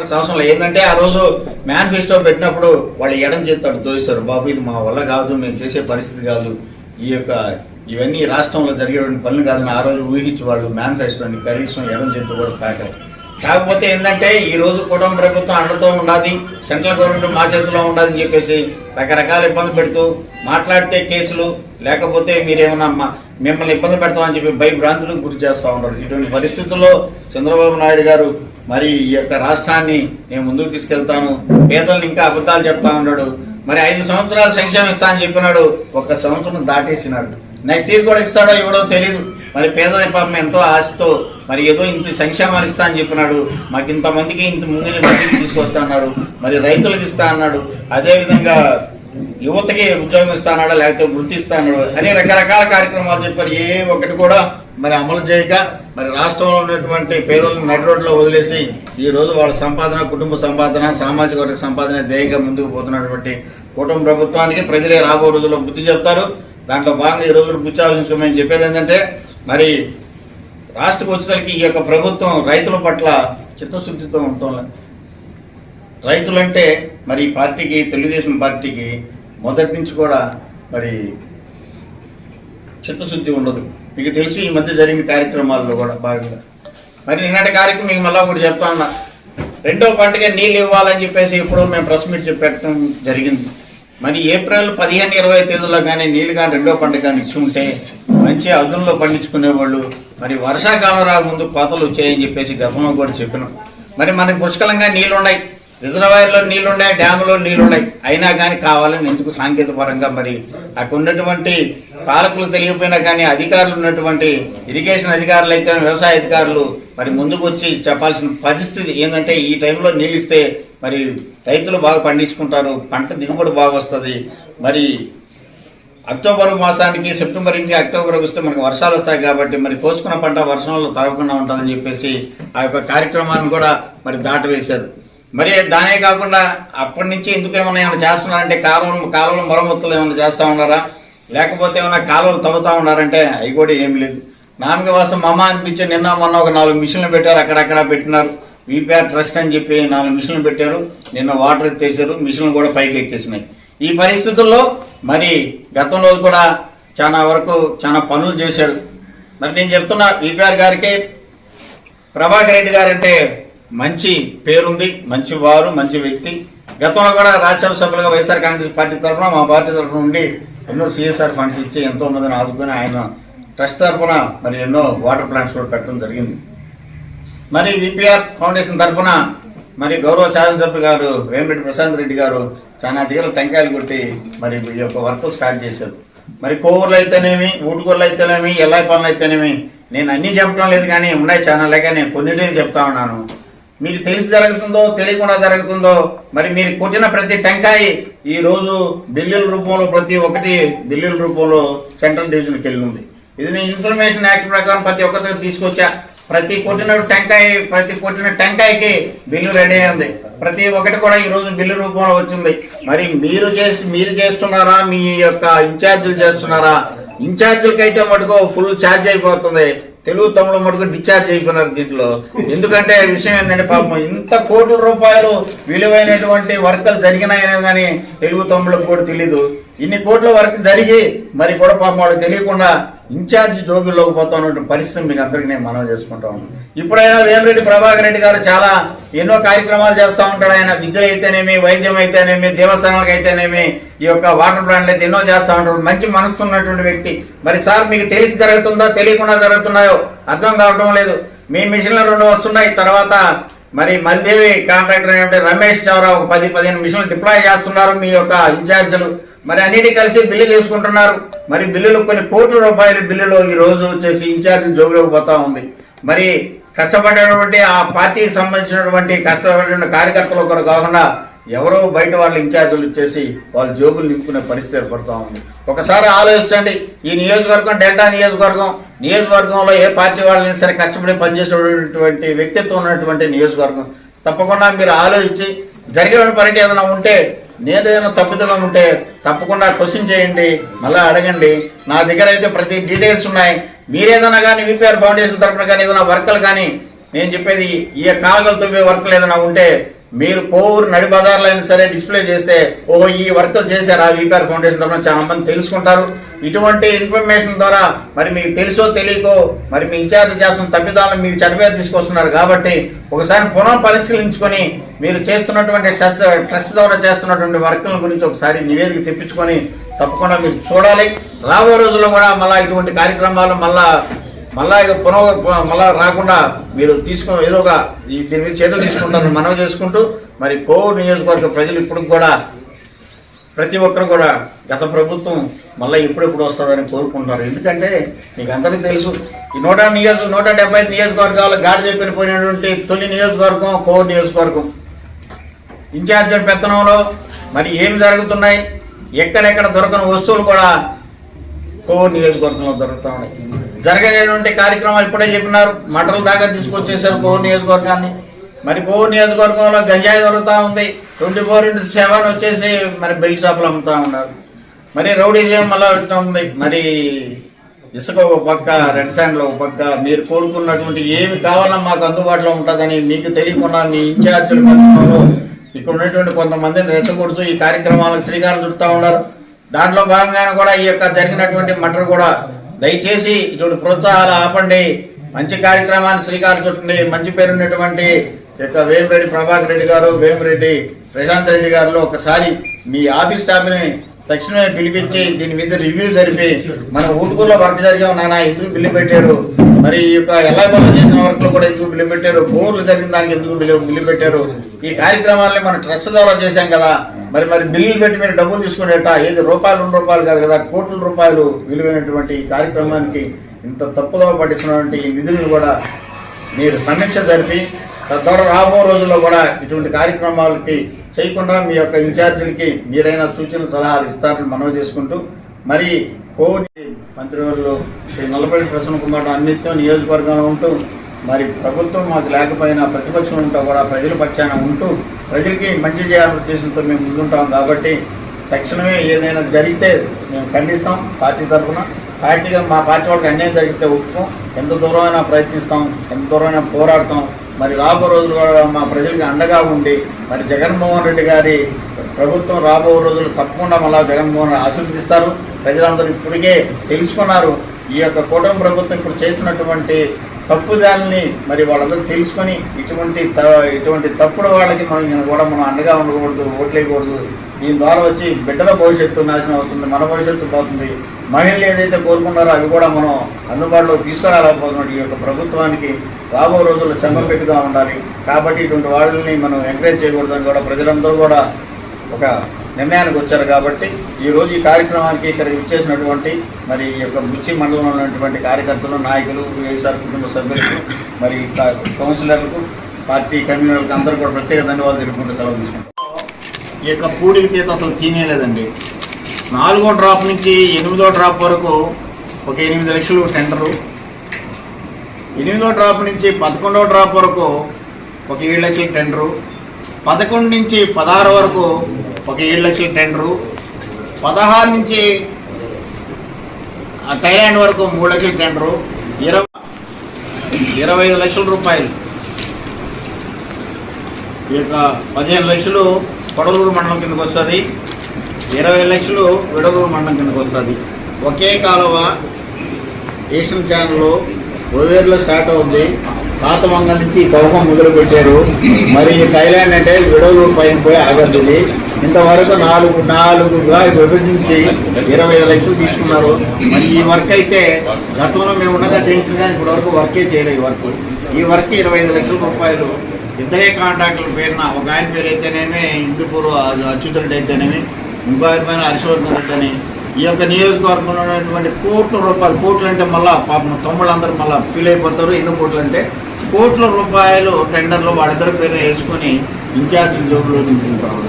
మాట్లాడాల్సిన అవసరం లేదు. ఏంటంటే ఆ రోజు మేనిఫెస్టో పెట్టినప్పుడు వాళ్ళు ఎడం చేస్తాడు దోయిస్తారు, బాబు ఇది మా వల్ల కాదు, మేము చేసే పరిస్థితి కాదు, ఇవన్నీ రాష్ట్రంలో జరిగేటువంటి పనులు కాదని ఆ రోజు ఊహించి వాళ్ళు మేనిఫెస్టోని కనీసం ఎడం చేస్తూ కూడా ప్యాకారు. కాకపోతే ఏంటంటే ఈరోజు కుటుంబ ప్రభుత్వం అండతో ఉండాలి, సెంట్రల్ గవర్నమెంట్ మా చేతిలో ఉండాలని చెప్పేసి రకరకాల ఇబ్బంది పెడుతూ మాట్లాడితే కేసులు, లేకపోతే మీరేమన్నా మిమ్మల్ని ఇబ్బంది పెడతామని చెప్పి భయభ్రాంతులకు గురి చేస్తూ ఉంటారు. ఇటువంటి పరిస్థితుల్లో చంద్రబాబు నాయుడు గారు మరి ఈ యొక్క రాష్ట్రాన్ని నేను ముందుకు తీసుకెళ్తాను, పేదలను ఇంకా అబద్ధాలు చెప్తా ఉన్నాడు. మరి 5 సంవత్సరాలు సంక్షేమం ఇస్తా అని చెప్పినాడు, 1 సంవత్సరం దాటేసినాడు. నెక్స్ట్ ఇయర్ కూడా ఇస్తాడో ఇవ్వడో తెలియదు. మరి పేదల పాపం ఎంతో ఆశతో మరి ఏదో ఇంత సంక్షేమాలు ఇస్తా అని చెప్పినాడు, మాకు ఇంతమందికి ఇంత ముందు మందికి తీసుకొస్తా అన్నారు, మరి రైతులకు ఇస్తా అన్నాడు, అదేవిధంగా యువతకి ఉద్యోగం ఇస్తా అన్నాడు, లేకపోతే వృత్తి ఇస్తా అన్నాడు అని రకరకాల కార్యక్రమాలు చెప్పారు. ఏ ఒక్కటి కూడా మరి అమలు చేయక మరి రాష్ట్రంలో ఉన్నటువంటి పేదలను నడి రోడ్లో వదిలేసి ఈరోజు వాళ్ళ సంపాదన, కుటుంబ సంపాదన, సామాజిక వర్గ సంపాదన ధ్యేయంగా ముందుకు పోతున్నటువంటి కుటుంబ ప్రభుత్వానికి ప్రజలే రాబో రోజుల్లో బుద్ధి చెప్తారు. దాంట్లో భాగంగా ఈ రోజులు బుద్ధి ఆలోచించుకోమని చెప్పేది ఏంటంటే, మరి రాష్ట్రకు వచ్చేసరికి ఈ యొక్క ప్రభుత్వం రైతుల పట్ల చిత్తశుద్ధితో ఉండటం. రైతులంటే మరి పార్టీకి, తెలుగుదేశం పార్టీకి మొదటి నుంచి కూడా మరి చిత్తశుద్ధి ఉండదు. మీకు తెలిసి ఈ మధ్య జరిగిన కార్యక్రమాల్లో కూడా భాగంగా మరి నిన్నటి కార్యక్రమం మీకు మళ్ళా కూడా చెప్తా ఉన్నా, 2వ పంటగా నీళ్ళు ఇవ్వాలని చెప్పేసి ఇప్పుడు మేము ప్రెస్ మీట్ పెట్టడం జరిగింది. మరి ఏప్రిల్ 15-20 తేదీల్లో కానీ నీళ్ళు కానీ 2వ పంట కానీ ఇచ్చి ఉంటే మంచి అదునులో పండించుకునేవాళ్ళు. మరి వర్షాకాలం రాకముందు కోతలు వచ్చాయని చెప్పేసి గతంలో కూడా చెప్పినాం. మరి మనకి పుష్కలంగా నీళ్ళు ఉన్నాయి, రిజర్వాయర్లో నీళ్లున్నాయి, డ్యాములో నీళ్లున్నాయి, అయినా కానీ కావాలని ఎందుకు సాంకేతిక పరంగా మరి అక్కడ ఉన్నటువంటి పాలకులు తెలియకపోయినా కానీ అధికారులు ఉన్నటువంటి ఇరిగేషన్ అధికారులు అయితే వ్యవసాయ అధికారులు మరి ముందుకు వచ్చి చెప్పాల్సిన పరిస్థితి ఏంటంటే, ఈ టైంలో నీళ్ళు ఇస్తే మరి రైతులు బాగా పండించుకుంటారు, పంట దిగుబడి బాగా వస్తుంది. మరి అక్టోబర్ మాసానికి, సెప్టెంబర్ నుంచి అక్టోబర్ వస్తే మనకు వర్షాలు వస్తాయి కాబట్టి మరి కోసుకున్న పంట వర్షంలో తడవకుండా ఉంటుందని చెప్పేసి ఆ యొక్క కార్యక్రమాన్ని కూడా మరి దాటవేశారు. మరి దానే కాకుండా అప్పటి నుంచి ఎందుకు ఏమైనా చేస్తున్నారంటే, కాలువలు మరమ్మతులు ఏమైనా చేస్తూ ఉన్నారా, లేకపోతే ఏమైనా కాలువలు తవ్వుతూ ఉన్నారంటే అవి కూడా ఏమి లేదు. నామిక వాసం అనిపించే నిన్న మొన్న ఒక 4 మిషన్లు పెట్టారు, అక్కడక్కడ పెట్టినారు. విపిఆర్ ట్రస్ట్ అని చెప్పి 4 మిషన్లు పెట్టారు, నిన్న వాటర్ ఎత్తేసారు, మిషన్లు కూడా పైకి ఎక్కేసినాయి. ఈ పరిస్థితుల్లో మరి గతంలో కూడా చాలా పనులు చేశాడు. మరి నేను చెప్తున్నా, విపిఆర్ గారికి ప్రభాకర్ రెడ్డి గారంటే మంచి పేరుంది, మంచి వారు, మంచి వ్యక్తి. గతంలో కూడా రాజ్యసభ సభ్యులుగా వైఎస్ఆర్ కాంగ్రెస్ పార్టీ తరఫున, మా పార్టీ తరఫున నుండి ఎన్నో సిఎస్ఆర్ ఫండ్స్ ఇచ్చి ఎంతో మందిని ఆదుకొని ఆయన ట్రస్ట్ తరఫున మరి ఎన్నో వాటర్ ప్లాంట్స్ కూడా పెట్టడం జరిగింది. మరి విపిఆర్ ఫౌండేషన్ తరఫున మరి గౌరవ శాసనసభ్యులు గారు వేమిరెడ్డి ప్రశాంత్ రెడ్డి గారు చాలా తీగల టెంకాయలు కొట్టి మరి ఈ యొక్క వర్క్ స్టార్ట్ చేశారు. మరి కోవూరులు అయితేనేమి, ఊటుకూరులు అయితేనేమి, ఎల్లాయి పనులు అయితేనేమి, నేను అన్నీ చెప్పడం లేదు కానీ ఉన్నాయి చాలా, లేక నేను కొన్నిటిని చెప్తా ఉన్నాను. మీకు తెలిసి జరుగుతుందో తెలియకుండా జరుగుతుందో మరి మీరు కొట్టిన ప్రతి టెంకాయ ఈరోజు బిల్లుల రూపంలో, ప్రతి ఒక్కటి బిల్లుల రూపంలో సెంట్రల్ డివిజన్కి వెళ్ళి ఉంది. ఇది నేను ఇన్ఫర్మేషన్ యాక్ట్ ప్రకారం ప్రతి ఒక్కరికి తీసుకొచ్చా. ప్రతి కొట్టిన టెంకాయకి బిల్లు రెడీ అయింది. ప్రతి ఒక్కటి కూడా ఈరోజు బిల్లు రూపంలో వచ్చింది. మరి మీరు చేస్తున్నారా, మీ యొక్క ఇన్ఛార్జీలు చేస్తున్నారా? ఇన్ఛార్జీలకి అయితే మటుకు ఫుల్ ఛార్జ్ అయిపోతుంది, తెలుగు తమ్ముడు మటుకు డిశ్చార్జ్ అయిపోయినారు దీంట్లో. ఎందుకంటే విషయం ఏంటంటే, పాపం ఇంత కోట్ల రూపాయలు విలువైనటువంటి వర్కులు జరిగినాయనే కానీ తెలుగు తమ్ముళ్ళకు కూడా తెలీదు. ఇన్ని కోట్ల వర్క్ జరిగి మరి కూడా పాపం వాళ్ళకి తెలియకుండా ఇన్ఛార్జి జోబుల్లోకి పోతా ఉన్నటువంటి పరిస్థితి మీకు అందరికీ నేను మనవి చేసుకుంటా ఉన్నాను. ఇప్పుడైనా వేమిరెడ్డి ప్రభాకర్ రెడ్డి గారు చాలా ఎన్నో కార్యక్రమాలు చేస్తూ ఉంటాడు. ఆయన విద్యలు అయితేనేమి, వైద్యం అయితేనేమి, దేవస్థానాలకు అయితేనేమి, ఈ యొక్క వాటర్ ప్లాంట్లు అయితే ఎన్నో చేస్తూ ఉంటాడు. మంచి మనసు ఉన్నటువంటి వ్యక్తి. మరి సార్ మీకు తెలిసి జరుగుతుందో తెలియకుండా జరుగుతున్నాయో అర్థం కావడం లేదు. మీ మిషన్లు 2 వస్తున్నాయి. తర్వాత మరి మల్దేవి కాంట్రాక్టర్ అయినటువంటి రమేష్ చౌరా ఒక 10-15 మిషన్లు డిప్లాయ్ చేస్తున్నారు మీ యొక్క ఇన్ఛార్జీలు. మరి అన్నిటి కలిసి బిల్లు చేసుకుంటున్నారు. మరి బిల్లులు కొన్ని కోట్ల రూపాయల బిల్లులు ఈ రోజు వచ్చేసి ఇన్ఛార్జీలు జోబులోకి పోతా ఉంది. మరి కష్టపడేటువంటి ఆ పార్టీకి సంబంధించినటువంటి కష్టపడిన కార్యకర్తలు కూడా కాకుండా ఎవరో బయట వాళ్ళ ఇన్ఛార్జీలు వచ్చేసి వాళ్ళ జోబులు నింపుకునే పరిస్థితి ఏర్పడుతూ ఉంది. ఒకసారి ఆలోచించండి. ఈ నియోజకవర్గం డెల్టా నియోజకవర్గంలో ఏ పార్టీ వాళ్ళని సరే కష్టపడి పనిచేసేటువంటి వ్యక్తిత్వం ఉన్నటువంటి నియోజకవర్గం. తప్పకుండా మీరు ఆలోచించి జరిగిన పని ఏదైనా ఉంటే, నేనేదైనా తప్పిదం ఉంటే తప్పకుండా క్వశ్చన్ చేయండి, మళ్ళీ అడగండి. నా దగ్గర అయితే ప్రతి డీటెయిల్స్ ఉన్నాయి. మీరేదైనా కానీ విపిఆర్ ఫౌండేషన్ తరఫున కానీ ఏదైనా వర్కులు కానీ నేను చెప్పేది ఈ కాలువలు తవ్వే వర్కులు ఏదైనా ఉంటే మీరు కోవూరు నడి బజార్లో అయినా సరే డిస్ప్లే చేస్తే ఓహో ఈ వర్కులు చేశారు ఆ వీపీఆర్ ఫౌండేషన్ తరఫున చాలా మంది తెలుసుకుంటారు. ఇటువంటి ఇన్ఫర్మేషన్ ద్వారా మరి మీకు తెలుసో తెలియకో మరి మీ ఇన్ఛార్జ్ చేస్తున్న తప్పిదాలను మీకు చనిపోయి తీసుకొస్తున్నారు. కాబట్టి ఒకసారి పునః పరిశీలించుకొని మీరు చేస్తున్నటువంటి ట్రస్ట్ ద్వారా చేస్తున్నటువంటి వర్కుల గురించి ఒకసారి నివేదిక తెప్పించుకొని తప్పకుండా మీరు చూడాలి. రాబోయే రోజుల్లో కూడా మళ్ళీ ఇటువంటి కార్యక్రమాలు మళ్ళా రాకుండా మీరు ఏదో ఒక దీని మీద చర్యలు తీసుకుంటారని మనవి చేసుకుంటూ మరి కోవూరు నియోజకవర్గ ప్రజలు ఇప్పుడు కూడా ప్రతి ఒక్కరు కూడా గత ప్రభుత్వం మళ్ళీ ఎప్పుడెప్పుడు వస్తుందని కోరుకుంటున్నారు. ఎందుకంటే మీకు అందరికీ తెలుసు ఈ 175 నియోజకవర్గాలు గాడి చెప్పిపోయినటువంటి తొలి నియోజకవర్గం కోవూరు నియోజకవర్గం. ఇన్ఛార్జి పెత్తనంలో మరి ఏమి జరుగుతున్నాయి, ఎక్కడెక్కడ దొరకని వస్తువులు కూడా కోవూరు నియోజకవర్గంలో దొరుకుతూ ఉన్నాయి. జరగలేటువంటి కార్యక్రమాలు ఇప్పుడే చెప్పినారు, మంటల దాకా తీసుకొచ్చేసారు కోవూరు నియోజకవర్గాన్ని. మరి కోవూరు నియోజకవర్గంలో గంజాయి దొరుకుతూ ఉంది, 24/7 వచ్చేసి మరి బెల్ట్ షాపులు అమ్ముతూ ఉన్నారు. మరి రౌడీజం మళ్ళీ ఉంది. మరి ఇసుక ఒక పక్క, రెడ్ శాండ్లో ఒక పక్క. మీరు కోరుకున్నటువంటి ఏమి కావాలన్నా మాకు అందుబాటులో ఉంటుందని మీకు తెలియకుండా మీ ఇన్ఛార్జీల మధ్యలో ఇక్కడ ఉన్నటువంటి కొంతమందిని రెచ్చగొడుతూ ఈ కార్యక్రమాలకు శ్రీకారం చుడుతూ ఉన్నారు. దాంట్లో భాగంగానే కూడా ఈ యొక్క జరిగినటువంటి మటర్ కూడా దయచేసి ఇటువంటి ప్రోత్సాహాలు ఆపండి, మంచి కార్యక్రమాన్ని శ్రీకారం చుట్టండి. మంచి పేరున్నటువంటి యొక్క వేమిరెడ్డి ప్రభాకర్ రెడ్డి గారు, వేమిరెడ్డి ప్రశాంత్ రెడ్డి గారు ఒకసారి మీ ఆఫీస్ స్టాఫ్ని తక్షణమే పిలిపించి దీని మీద రివ్యూ జరిపి మన ఊటుకూరులో వర్క్ జరిగాం నాన్న ఎందుకు బిల్లు పెట్టారు, మరి ఈ యొక్క ఎలా పనులు చేసిన వర్క్లు కూడా ఎందుకు బిల్లు పెట్టారు, కోర్లు జరిగిన దానికి ఎందుకు బిల్లు పెట్టారు, ఈ కార్యక్రమాలని మన ట్రస్ట్ ద్వారా చేశాం కదా, మరి బిల్లులు పెట్టి మీరు డబ్బులు తీసుకునేట ఏది రూపాయలు 2 రూపాయలు కాదు కదా, కోట్ల రూపాయలు విలువైనటువంటి ఈ కార్యక్రమానికి ఇంత తప్పుదోవ పట్టిస్తున్నటువంటి ఈ నిధులను కూడా మీరు సమీక్ష జరిపి తద్వారా రాబో రోజుల్లో కూడా ఇటువంటి కార్యక్రమాలకి చేయకుండా మీ యొక్క ఇన్ఛార్జీలకి మీరైనా సూచనలు సలహాలు ఇస్తారని మనవి చేసుకుంటూ మరి కోవూరు మంత్రివర్యులు శ్రీ నల్లపల్లి ప్రసన్న కుమార్ అన్నిటితో నియోజకవర్గంలో ఉంటూ మరి ప్రభుత్వం మాకు లేకపోయినా ప్రతిపక్షం ఉంటూ కూడా ప్రజల పక్షాన ఉంటూ ప్రజలకి మంచి చేయాలనే ఉద్దేశంతో మేము ముందుంటాం. కాబట్టి తక్షణమే ఏదైనా జరిగితే మేము ఖండిస్తాం పార్టీ తరఫున. పార్టీగా మా పార్టీ వాళ్ళకి అన్యాయం జరిగితే ఒప్పుకోం, ఎంత దూరమైనా ప్రయత్నిస్తాం, ఎంత దూరమైనా పోరాడతాం. మరి రాబో రోజులు కూడా మా ప్రజలకి అండగా ఉండి మరి జగన్మోహన్ రెడ్డి గారి ప్రభుత్వం రాబో రోజులు తప్పకుండా మళ్ళీ జగన్మోహన్ రెడ్డి ఆశీర్వదిస్తారు. ప్రజలందరూ ఇప్పటికే తెలుసుకున్నారు ఈ యొక్క కూటమి ప్రభుత్వం ఇప్పుడు చేసినటువంటి తప్పుదాలని మరి వాళ్ళందరూ తెలుసుకొని ఇటువంటి తప్పుడు వాళ్ళకి మనం అండగా ఉండకూడదు, ఓట్లేయకూడదు. దీని ద్వారా వచ్చి బిడ్డల భవిష్యత్తు నాశనం అవుతుంది, మన భవిష్యత్తు పోతుంది. మహిళలు ఏదైతే కోరుకున్నారో అవి కూడా మనం అందుబాటులో తీసుకురాలేకపోతున్నాం. ఈ యొక్క ప్రభుత్వానికి రాబో రోజుల్లో చెంపపెట్టుగా ఉండాలి. కాబట్టి ఇటువంటి వాళ్ళని మనం ఎంకరేజ్ చేయకూడదని కూడా ప్రజలందరూ కూడా ఒక నిర్ణయానికి వచ్చారు. కాబట్టి ఈరోజు ఈ కార్యక్రమానికి ఇక్కడ ఇచ్చేసినటువంటి మరి ఈ యొక్క బుచ్చి మండలంలో ఉన్నటువంటి కార్యకర్తలు, నాయకులు, వైఎస్ఆర్ కుటుంబ సభ్యులకు, మరి కౌన్సిలర్లకు, పార్టీ కన్వీనర్లకు అందరూ కూడా ప్రత్యేక ధన్యవాదాలు తెలుపుకుంటూ సెలవు తీసుకుంటాం. ఈ యొక్క పూడికి చేత అసలు తీనేలేదండి. 4వ డ్రాప్ నుంచి 8వ డ్రాప్ వరకు ఒక 8 లక్షలు టెండరు, 8వ డ్రాప్ నుంచి 11వ డ్రాప్ వరకు ఒక 7 లక్షల టెండరు, 11 నుంచి 16 వరకు ఒక 7 లక్షల టెండరు, 16 నుంచి థైలాండ్ వరకు 3 లక్షల టెండరు, 25 లక్షల రూపాయలు. ఈ యొక్క 15 లక్షలు కొడలూరు మండలం కిందకు వస్తుంది, 20 లక్షలు విడలూరు మండలం కిందకు వస్తుంది. ఒకే కాలువ ఏషియన్ ఛానల్ ఓవేర్లో స్టార్ట్ అవుద్ది. పాతమంగళ నుంచి తవ్వకం మొదలు పెట్టారు. మరి థైలాండ్ అంటే విడలూరు పైన పోయి ఆగద్దు. ఇది ఇంతవరకు నాలుగుగా విభజించి 25 లక్షలు తీసుకున్నారు. మరి ఈ వర్క్ అయితే గతంలో మేము ఉండగా చేయించిన కానీ ఇప్పటివరకు వర్కే చేయలేదు. ఈ వర్క్ 25 లక్షల రూపాయలు ఇద్దరే కాంట్రాక్టుల పేరున, ఒక ఆయన పేరు అయితేనేమి హిందూపూర్ అచ్యుత్ రెడ్డి అయితేనేమి, ఇంకో ఆయన పైన హర్షవర్ధన్ రెడ్డి అని. ఈ యొక్క నియోజకవర్గంలో ఉన్నటువంటి కోట్ల రూపాయలు, కోట్లు అంటే మళ్ళీ పాపం తమ్ముళ్ళందరూ మళ్ళీ ఫీల్ అయిపోతారు. ఎన్ని కోట్లు అంటే కోట్ల రూపాయలు టెండర్లు వాళ్ళిద్దరి పేరు వేసుకొని ఇన్ఛార్జీల జోబులో నింపుకుంటారు.